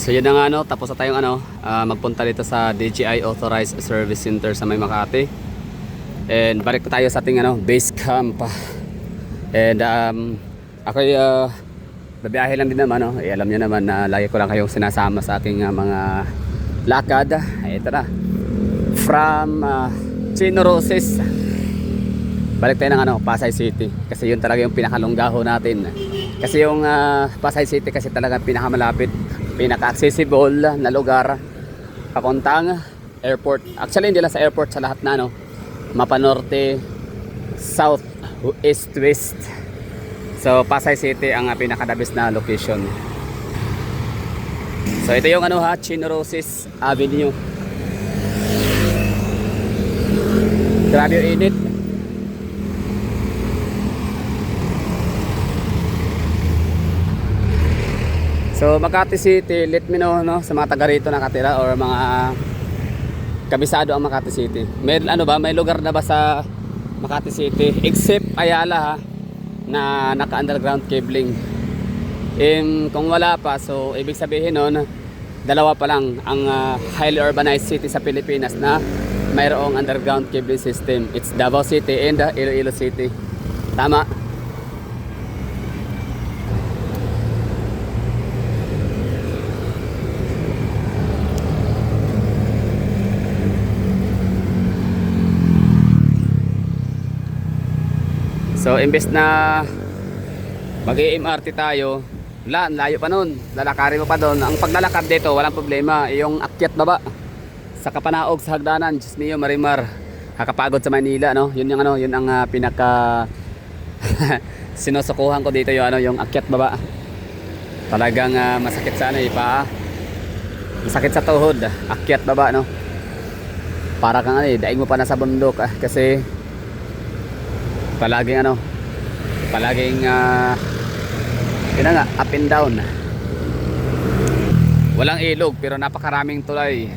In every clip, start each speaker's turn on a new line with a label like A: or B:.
A: So yun na nga no, tapos na tayong magpunta dito sa DJI Authorized Service Center sa May Makati. And balik na tayo sa ating base camp. And ako'y babiyahe lang din naman no. Alam niyo naman na lagi ko lang kayong sinasama sa aking mga lakad. Ito na. From Chino Roces. Balik tayo ng Pasay City kasi yun talaga yung pinakalunggaho natin. Kasi yung Pasay City kasi talaga pinakamalapit, pinaka-accessible na lugar papuntang airport. Actually hindi lang sa airport, sa lahat na Mapa Norte, South, East, West. So Pasay City ang pinaka-the best na location. So ito yung Chino Roces Avenue. Grabe yung init. So Makati City, let me know sa mga taga rito nakatira or mga kabisado ang Makati City. May may lugar na ba sa Makati City except Ayala na naka-underground cabling. Kung wala pa, so ibig sabihin dalawa pa lang ang highly urbanized city sa Pilipinas na mayroong underground cabling system. It's Davao City and Iloilo City. Tama. So imbes na mag-MRT tayo, layo pa nun, lalakarin mo pa doon. Ang paglalakad dito walang problema, yung akyat baba sa Kapanaog sa hagdanan, Diyos mio Marimar, kakapagod sa Manila yun yun ang pinaka sinusukuhan ko dito yung akyat baba. Talagang masakit sa paa, masakit sa tuhod, akyat baba para kang daig mo pa na sa bundok kasi palaging up and down. Walang ilog pero napakaraming tulay.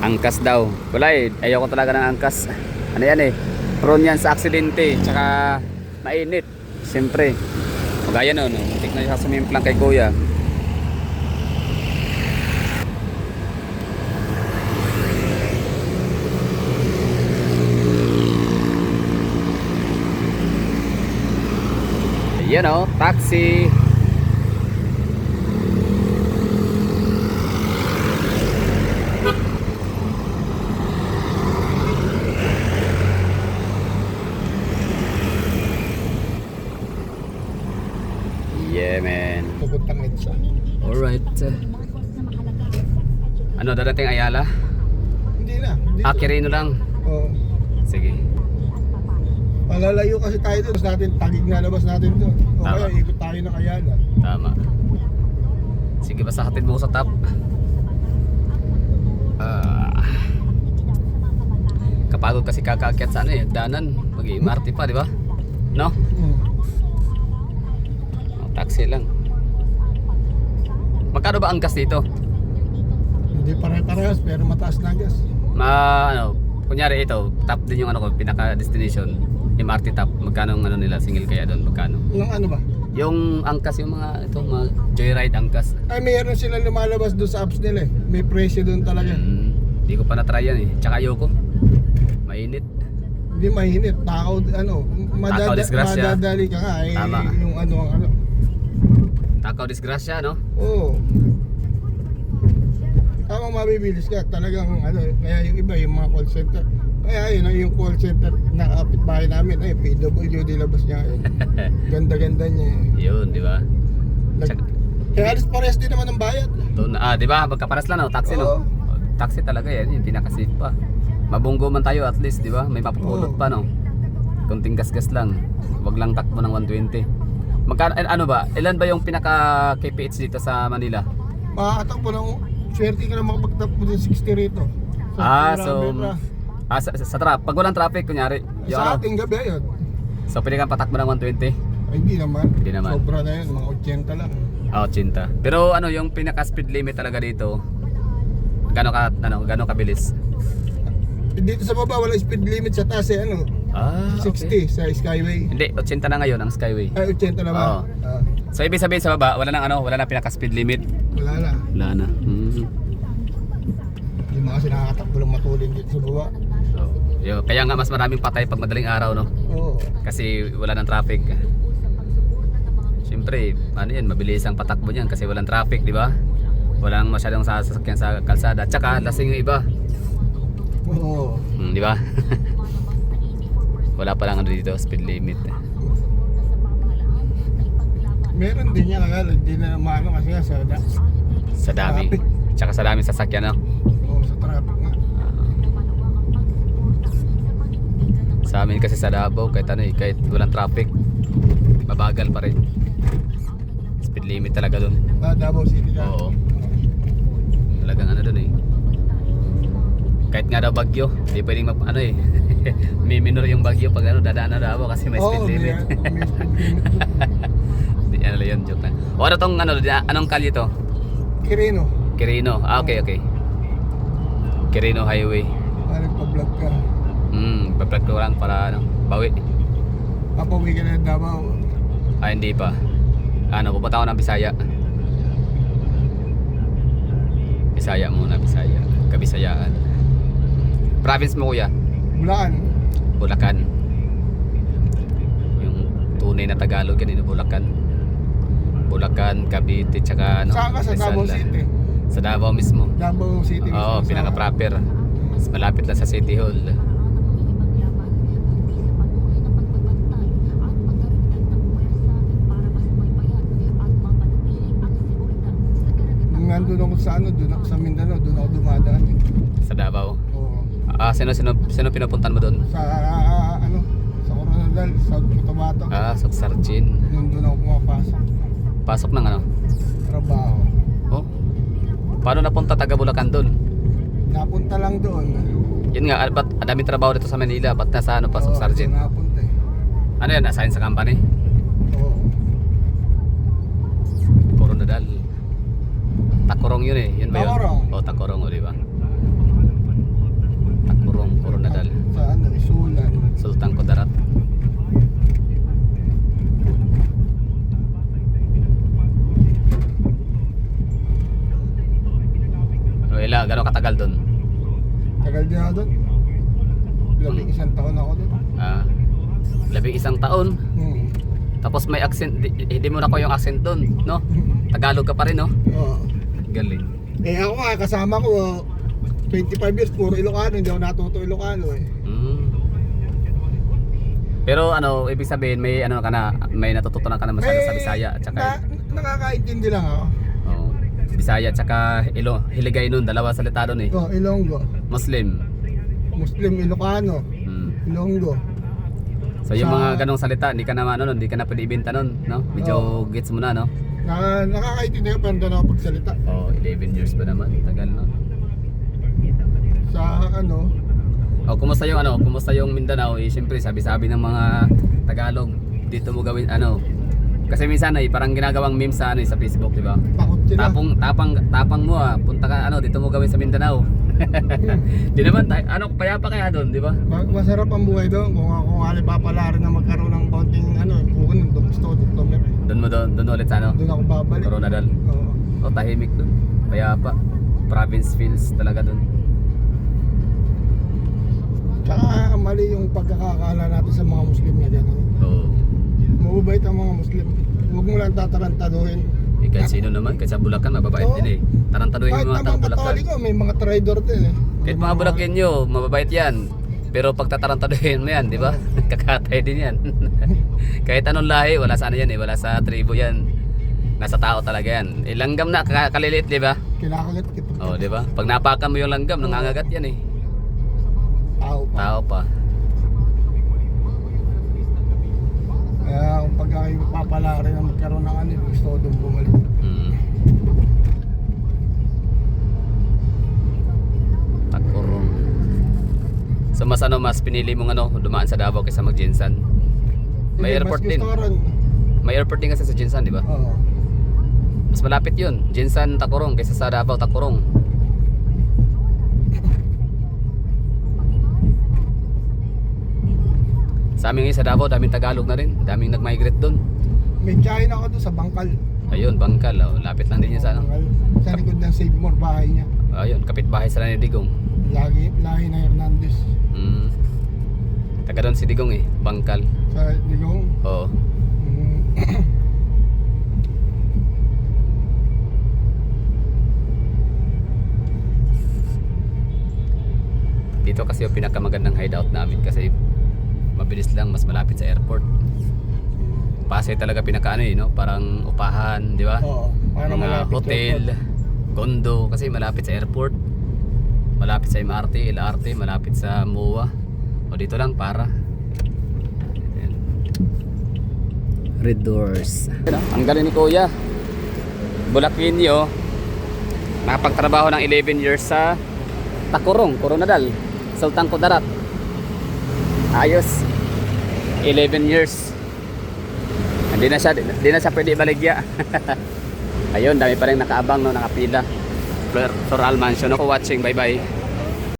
A: Angkas daw. Kulay, ayoko talaga ng angkas. Prone yan sa aksidente tsaka mainit. Siyempre magaya muntik na siya sumimplang kay kuya. Taxi. Yeah, man.
B: Pupuntang EDSA.
A: Alright. Dadating Ayala?
B: Hindi na.
A: Quirino lang?
B: Oo.
A: Sige.
B: Malalayo kasi tayo doon. Tapos natin, tagig na labas natin doon. O kaya ikot tayo ng Ayala.
A: Tama. Sige, basta hatid mo ko sa top. Kapagod kasi kakaakyat sa danan. Mag-MRT pa, di ba? No? Taxi lang. Magkano ba ang gas dito?
B: Hindi pare-parehas pero mataas na gas.
A: Kunyari ito, top din yung pinaka-destination. MRT top, magkano ang nila, single kaya doon, magkano?
B: Ng ba?
A: Yung angkas, yung mga joyride angkas.
B: Ay, mayroon sila lumalabas doon sa apps nila May presyo doon talaga.
A: Hindi ko pa na-try yan Tsaka ayoko. Mainit.
B: Hindi mainit. Takaw,
A: disgrasya.
B: madadali ka nga.
A: Tama.
B: Yung
A: Takaw disgrasya, no?
B: Oo. Tamang mabibilis ka. Talagang kaya yung iba, yung mga call center. Kaya yung call center na kapitbahay namin, PWD labas niya. Ganda-ganda niya.
A: Yun, di ba?
B: Kaya alis parehas din naman ng bayad.
A: Doon, di ba? Magkaparas lang, taxi, no? Taxi talaga yan, yung pinaka-safe pa. Mabunggo man tayo at least, di ba? May mapupulot pa, no? Kunting gas-gas lang. Wag lang takbo ng 120. Magkano, ba? Ilan ba yung pinaka-KPH dito sa Manila?
B: Makakatakbo ng swerte ka na makapagtakbo ng 60 rito.
A: Pag walang traffic, kunyari.
B: Sa ating gabi yun.
A: So, pwede kang patakbo ng 120?
B: Ay, hindi naman.
A: Hindi naman.
B: Sobra na yun, mga 80 lang.
A: 80. Pero yung pinaka-speed limit talaga dito, gano'ng kabilis?
B: Dito sa baba, wala speed limit sa taas
A: Ah,
B: 60 sa Skyway.
A: Hindi, 80 na ngayon ang Skyway.
B: Ay, 80 na ba?
A: Oo.
B: Ah,
A: So ibig sabihin sa baba, wala nang wala na pinaka-speed limit.
B: wala na.
A: Wala na.
B: Yung mga sinakatakbo lang matulin dito sa baba.
A: So, kaya nga mas maraming patay pag madaling araw, no?
B: Oo.
A: Kasi wala nang traffic. Siyempre, ano yan, mabilis ang patakbo niyan kasi walang traffic, di ba? Walang masyadong sasakyan sa kalsada. Tsaka lasing yung iba.
B: Oo.
A: Di ba? Wala pa lang ano dito, speed limit.
B: Meron din yan, kaya hindi na maano kasi nga
A: Sa dami.
B: Traffic.
A: Tsaka sa dami sasakyan, no?
B: Oo, sa traffic nga.
A: Sa amin kasi sa Davao, kahit walang traffic, mabagal pa rin. Speed limit talaga doon.
B: Davao City ka.
A: Oo. Talagang ano doon eh. Kahit nga daw bagyo, hindi pwedeng may minor yung bagyo pag dadaan na Davao kasi may speed limit.
B: May speed limit.
A: Hindi ano yun, joke lang. O ano tong anong kalye to?
B: Quirino.
A: Quirino. Okay. Quirino Highway.
B: Nagpa-vlog ka.
A: Paplug ko lang para bawi.
B: Papawi ka na Davao.
A: Hindi pa. Pupunta ako ng Bisaya. Bisaya muna, Bisaya. Kabisayaan. Province mo kuya?
B: Bulacan.
A: Bulacan. Yung tunay na Tagalog yan, Bulacan. Bulacan, Cavite, tsaka
B: Saan ka sa Davao
A: Rizal.
B: City?
A: Sa Davao mismo.
B: Davao City mismo.
A: Oo,
B: sa-
A: pinaka-proper. Mas malapit lang sa City Hall.
B: Nung nandun ako sa doon ako sa Mindanao, doon ako dumadaan.
A: Sa Davao.
B: Oo.
A: Sino pinupuntan mo doon?
B: Sa sa Coronadal, sa Cotabato.
A: Sarchin.
B: Doon ako pumapasok.
A: Pasok ng
B: Trabaho.
A: Oh. Paano napunta taga Bulacan doon?
B: Napunta lang doon.
A: Yun nga, ba't ang daming trabaho dito sa Manila? Ba't nasa pasok
B: Oo,
A: Sargent?
B: doon napunta eh.
A: Ano yan, assign sa company?
B: Oo.
A: Coronadal. Takurong yun eh, yun ba yun?
B: Takurong.
A: Takurong, di ba? Takurong, Coronadal.
B: Sa Isulan.
A: Sultan Kudarat. Gano'ng katagal doon?
B: Tagal din ako doon. 11 taon ako doon.
A: 11 taon. Tapos may accent, hindi mo na ko yung accent doon, no? Tagalog ka pa rin, no?
B: Oo.
A: Galing.
B: Ako nga, kasama ko, 25 years, puro Ilocano, hindi ako natuto Ilocano eh.
A: Pero ibig sabihin may natututunan ka na masyado sa Bisaya at saka
B: Nakakaintindi lang ako.
A: Bisaya at saka Hiligay nun, dalawa salita doon eh.
B: Ilonggo.
A: Muslim.
B: Ilocano. Ilonggo.
A: So yung mga ganong salita, hindi ka na hindi ka na pwede ibenta nun, no? Medyo gets mo na, no?
B: Nakakaintindi ako pero doon ako pagsalita.
A: 11 years pa naman, tagal, no?
B: Sa
A: kumusta yung Mindanao? Siyempre, sabi-sabi ng mga Tagalog, dito mo gawin kasi minsan parang ginagawang meme sa sa Facebook, di ba?
B: Takot sila.
A: Tapang mo punta ka dito mo gawin sa Mindanao. Di naman payapa kaya doon, di ba?
B: Masarap ang buhay doon kung halimbawa rin na magkaroon ng konting puno, gusto ko October.
A: Doon ulit sa
B: Doon ako babalik.
A: Coronadal.
B: Oo.
A: Tahimik doon. Payapa. Province feels talaga doon.
B: Tsaka mali yung pagkakakala natin sa mga Muslim na gano'n.
A: Oo.
B: Mababait ang mga Muslim. Huwag mo lang tatarantaduhin.
A: Kahit sino naman, kahit sa Bulacan, mababait
B: Oo.
A: din eh. Tarantaduhin
B: Kahit
A: yung mga
B: naman
A: taong Bulacan.
B: Katoliko, may mga traidor din eh.
A: Kahit mga Bulakenyo, mababait yan. Pero pag tatarantaduhin mo yan, di ba? Kakatay din yan. Kahit anong lahi, wala sa yan eh. Wala sa tribo yan. Nasa tao talaga yan. Langgam na, kaliliit, di ba?
B: Kinakagat kita.
A: Di ba? Pag napakan mo yung langgam, nangangagat yan eh.
B: Tao pa. Kaya kung pagka kayo papala rin na magkaroon ng gusto ko doon bumalik.
A: Takurong. So mas pinili mong dumaan sa Davao kaysa mag-Jinsan? May airport din. May airport din kasi sa Jinsan, di ba?
B: Oo.
A: Mas malapit yun. Jinsan, Takurong kaysa sa Davao, Takurong. Sa amin ngayon sa Davao, daming Tagalog na rin. Daming nag-migrate doon.
B: May tiyahin ako doon sa Bangkal.
A: Ayun, Bangkal. Oh. Lapit lang din niya sa ano.
B: Bangkal. Sa likod ng Seymour, bahay niya.
A: Ayun, kapitbahay sila ni Digong.
B: Lahi na Hernandez.
A: Mm. Taga doon si Digong eh, Bangkal.
B: Sa Digong.
A: Oo. Dito kasi yung pinakamagandang hideout namin kasi mabilis lang, mas malapit sa airport. Pasay talaga pinakaano eh, no? Parang upahan, di ba?
B: Oo. Para
A: Mga
B: malapit sa
A: hotel, condo, kasi malapit sa airport. Malapit sa MRT, LRT, malapit sa MOA. O dito lang para. Ayan. Red doors. Ang galing ni Kuya. Bulakinyo. Nakapagtrabaho ng 11 years sa Takurong, Coronadal, Sultan Kudarat. Ayos. 11 years. Hindi na siya pwede baligya. Ayun, dami pa rin nakaabang, no, nakapila. Floral Mansion. Ako watching. Bye-bye.